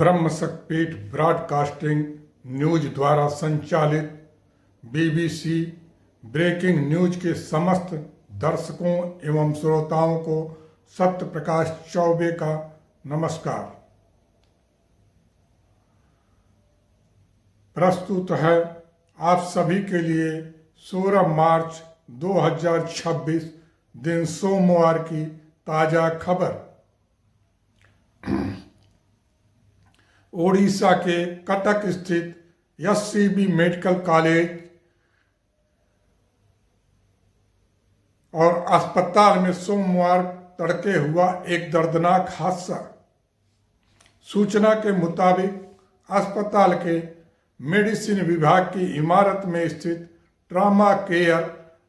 ब्रह्मशक्तिपीठ broadcasting news द्वारा संचालित BBC breaking news के समस्त दर्शकों एवं श्रोताओं को सत्य प्रकाश चौबे का नमस्कार। प्रस्तुत है आप सभी के लिए 16 मार्च 2026 दिन सोमवार की ताज़ा खबर। ओडिशा के कटक स्थित एससीबी मेडिकल कॉलेज और अस्पताल में सोमवार तड़के हुआ एक दर्दनाक हादसा। सूचना के मुताबिक अस्पताल के मेडिसिन विभाग की इमारत में स्थित ट्रॉमा केयर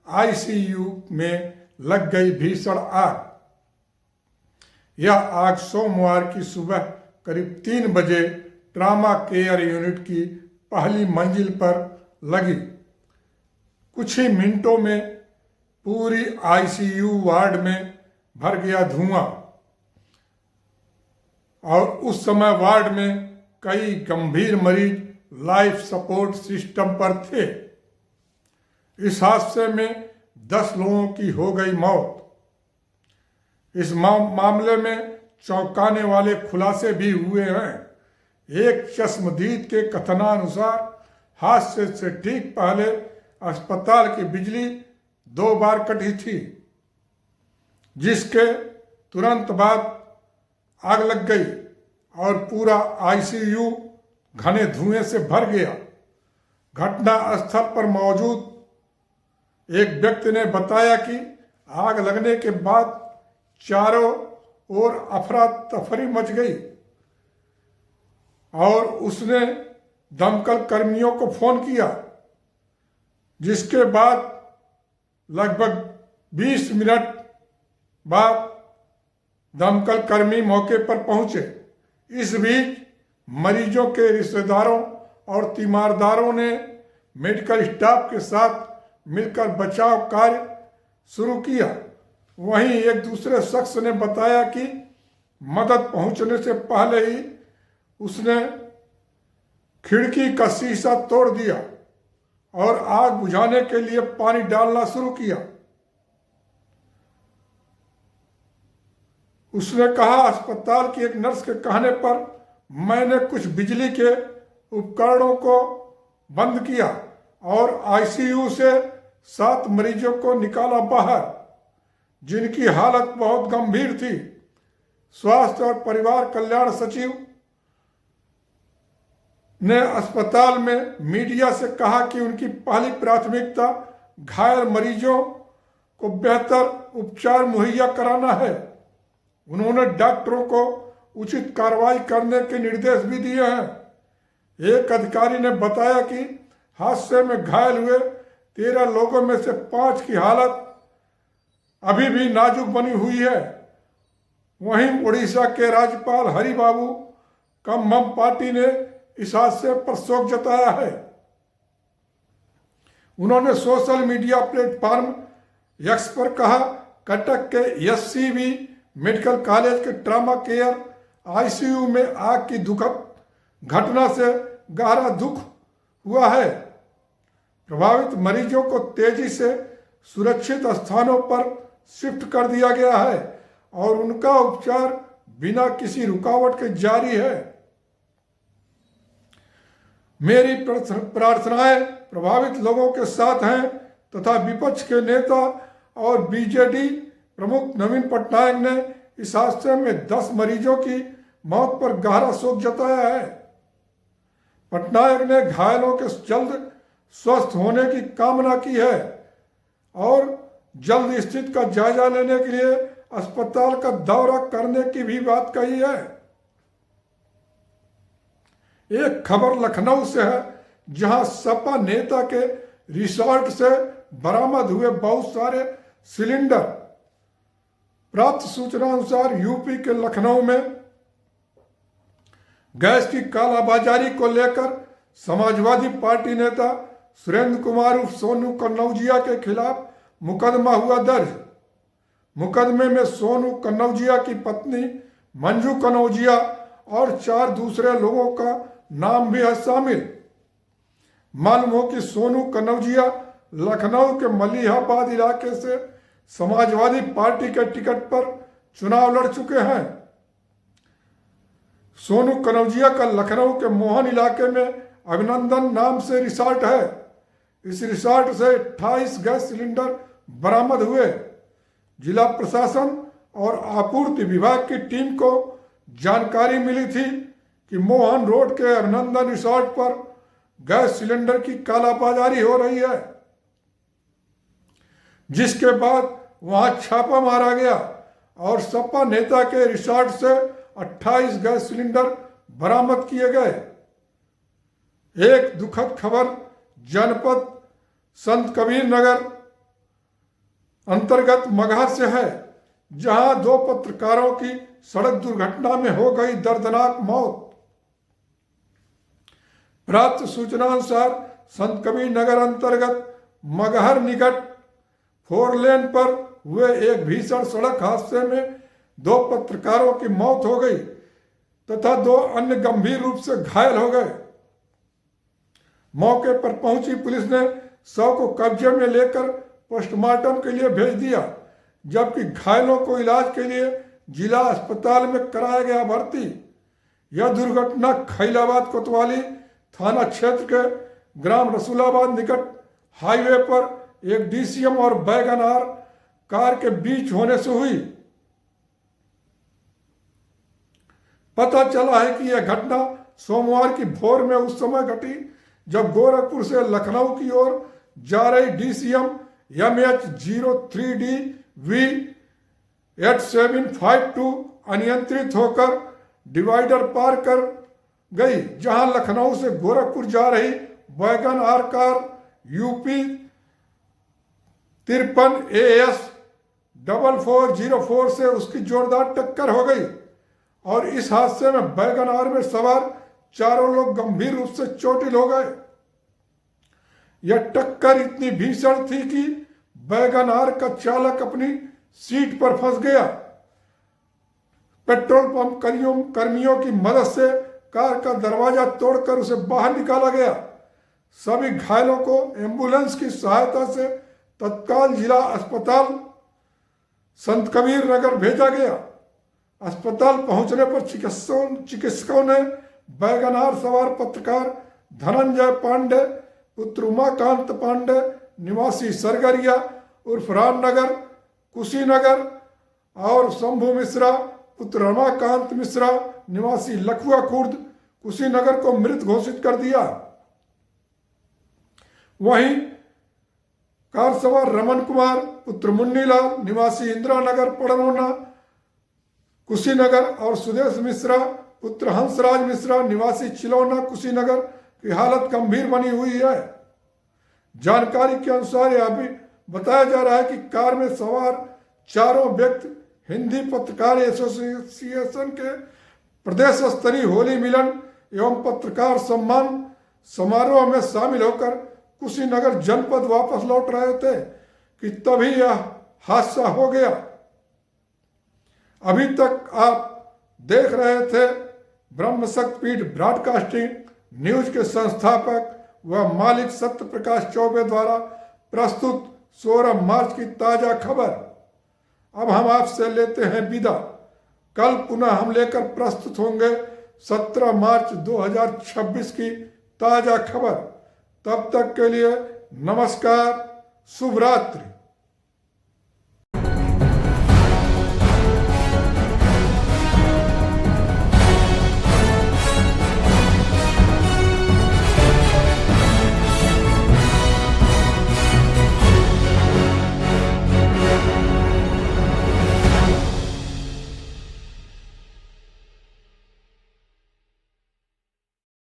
आईसीयू में लग गई भीषण आग। यह आग सोमवार की सुबह करीब 3 बजे ट्रॉमा केयर यूनिट की पहली मंजिल पर लगी। कुछ ही मिनटों में पूरी आईसीयू वार्ड में भर गया धुआं और उस समय वार्ड में कई गंभीर मरीज लाइफ सपोर्ट सिस्टम पर थे। इस हादसे में 10 लोगों की हो गई मौत। इस मामले में चौंकाने वाले खुलासे भी हुए हैं। एक चश्मदीद के कथनानुसार हादसे से ठीक पहले अस्पताल की बिजली 2 बार कटी थी, जिसके तुरंत बाद आग लग गई और पूरा आईसीयू घने धुएं से भर गया। घटना स्थल पर मौजूद एक व्यक्ति ने बताया कि आग लगने के बाद चारों ओर अफरा तफरी मच गई और उसने दमकल कर्मियों को फोन किया, जिसके बाद लगभग 20 मिनट बाद दमकल कर्मी मौके पर पहुंचे। इस बीच मरीजों के रिश्तेदारों और तीमारदारों ने मेडिकल स्टाफ के साथ मिलकर बचाव कार्य शुरू किया। वहीं एक दूसरे शख्स ने बताया कि मदद पहुंचने से पहले ही उसने खिड़की का शीशा तोड़ दिया और आग बुझाने के लिए पानी डालना शुरू किया। उसने कहा, अस्पताल की एक नर्स के कहने पर मैंने कुछ बिजली के उपकरणों को बंद किया और आईसीयू से 7 मरीजों को निकाला बाहर, जिनकी हालत बहुत गंभीर थी। स्वास्थ्य और परिवार कल्याण सचिव ने अस्पताल में मीडिया से कहा कि उनकी पहली प्राथमिकता घायल मरीजों को बेहतर उपचार मुहैया कराना है। उन्होंने डॉक्टरों को उचित कार्रवाई करने के निर्देश भी दिए हैं। एक अधिकारी ने बताया कि हादसे में घायल हुए 13 लोगों में से 5 की हालत अभी भी नाजुक बनी हुई है। वहीं उड़ीसा के राज्यपाल हरिबाबू कम्मम पार्टी ने इस हादसे पर शोक जताया है। उन्होंने सोशल मीडिया प्लेटफॉर्म एक्स पर कहा, कटक के एससीबी मेडिकल कॉलेज के ट्रॉमा केयर आईसीयू में आग की दुखद घटना से गहरा दुख हुआ है। प्रभावित मरीजों को तेजी से सुरक्षित स्थानों पर शिफ्ट कर दिया गया है और उनका उपचार बिना किसी रुकावट के जारी है। मेरी प्रार्थनाएं प्रभावित लोगों के साथ हैं तथा विपक्ष के नेता और बीजेडी प्रमुख नवीन पटनायक ने इस हादसे में 10 मरीजों की मौत पर गहरा शोक जताया है। पटनायक ने घायलों के जल्द स्वस्थ होने की कामना की है और जल्द स्थिति का जायजा लेने के लिए अस्पताल का दौरा करने की भी बात कही है। एक खबर लखनऊ से है, जहां सपा नेता के रिसोर्ट से बरामद हुए बहुत सारे सिलेंडर। प्राप्त सूचना अनुसार यूपी के लखनऊ में गैस की कालाबाजारी को लेकर समाजवादी पार्टी नेता सुरेंद्र कुमार उर्फ सोनू कन्नौजिया के खिलाफ मुकदमा हुआ दर्ज। मुकदमे में सोनू कन्नौजिया की पत्नी मंजू कन्नौजिया और 4 दूसरे लोगों का नाम भी है शामिल। मालूम हो कि सोनू कनौजिया लखनऊ के मलिहाबाद इलाके से समाजवादी पार्टी के टिकट पर चुनाव लड़ चुके हैं। सोनू कनौजिया का लखनऊ के मोहन इलाके में अभिनंदन नाम से रिसॉर्ट है। इस रिसॉर्ट से 28 गैस सिलेंडर बरामद हुए। जिला प्रशासन और आपूर्ति विभाग की टीम को जानकारी मिली थी कि मोहन रोड के अभिनंदन रिसॉर्ट पर गैस सिलेंडर की कालाबाजारी हो रही है, जिसके बाद वहां छापा मारा गया और सपा नेता के रिसॉर्ट से 28 गैस सिलेंडर बरामद किए गए। एक दुखद खबर जनपद संत कबीर नगर अंतर्गत मगहर से है, जहां 2 पत्रकारों की सड़क दुर्घटना में हो गई दर्दनाक मौत। प्राप्त सूचना अनुसार संत कबीर नगर अंतर्गत मगहर निकट 4 लेन पर हुए एक भीषण सड़क हादसे में 2 पत्रकारों की मौत हो गई तथा 2 अन्य गंभीर रूप से घायल हो गए। मौके पर पहुंची पुलिस ने शव को कब्जे में लेकर पोस्टमार्टम के लिए भेज दिया, जबकि घायलों को इलाज के लिए जिला अस्पताल में कराया गया भर्ती। यह दुर्घटना खैलाबाद कोतवाली थाना क्षेत्र के ग्राम रसूलाबाद निकट हाईवे पर एक डीसीएम और वैगन आर कार के बीच होने से हुई। पता चला है कि यह घटना सोमवार की भोर में उस समय घटी जब गोरखपुर से लखनऊ की ओर जा रही डीसीएम MH03DV8752 अनियंत्रित होकर डिवाइडर पार कर गई, जहां लखनऊ से गोरखपुर जा रही wagon R car UP 53 AS 4404 से उसकी जोरदार टक्कर हो गई और इस हादसे में वैगन आर में सवार 4 लोग गंभीर रूप से चोटिल हो गए। यह टक्कर इतनी भीषण थी कि वैगन आर का चालक अपनी सीट पर फंस गया। पेट्रोल पंप कर्मियों की मदद से कार का दरवाजा तोड़कर उसे बाहर निकाला गया। सभी घायलों को एम्बुलेंस की सहायता से तत्काल जिला अस्पताल संत कबीर नगर भेजा गया। अस्पताल पहुंचने पर चिकित्सकों ने वैगन आर सवार पत्रकार धनंजय पांडे पुत्र उमाकांत पांडे निवासी सरगरिया उर्फ रामनगर कुशीनगर और शंभू मिश्रा पुत्र रमाकांत मिश्रा निवासी लखुआ खुर्द कुशीनगर को मृत घोषित कर दिया। वहीं कार सवार रमन कुमार पुत्र मुन्नीलाल निवासी इंदिरा नगर पड़नौना कुशीनगर और सुदेश मिश्रा पुत्र हंसराज मिश्रा निवासी चिलौना कुशीनगर की हालत गंभीर बनी हुई है। जानकारी के अनुसार यह भी बताया जा रहा है कि कार में सवार 4 व्यक्ति हिंदी पत्रकार एसोसिएशन के प्रदेश स्तरीय होली मिलन एवं पत्रकार सम्मान समारोह में शामिल होकर कुशीनगर जनपद वापस लौट रहे थे कि तभी यह हादसा हो गया। अभी तक आप देख रहे थे ब्रह्मशक्तिपीठ ब्रॉडकास्टिंग न्यूज के संस्थापक व मालिक सत्य प्रकाश चौबे द्वारा प्रस्तुत 16 मार्च की ताजा खबर। अब हम आपसे लेते हैं विदा। कल पुनः हम लेकर प्रस्तुत होंगे 17 मार्च 2026 की ताजा खबर। तब तक के लिए नमस्कार, शुभ रात्रि।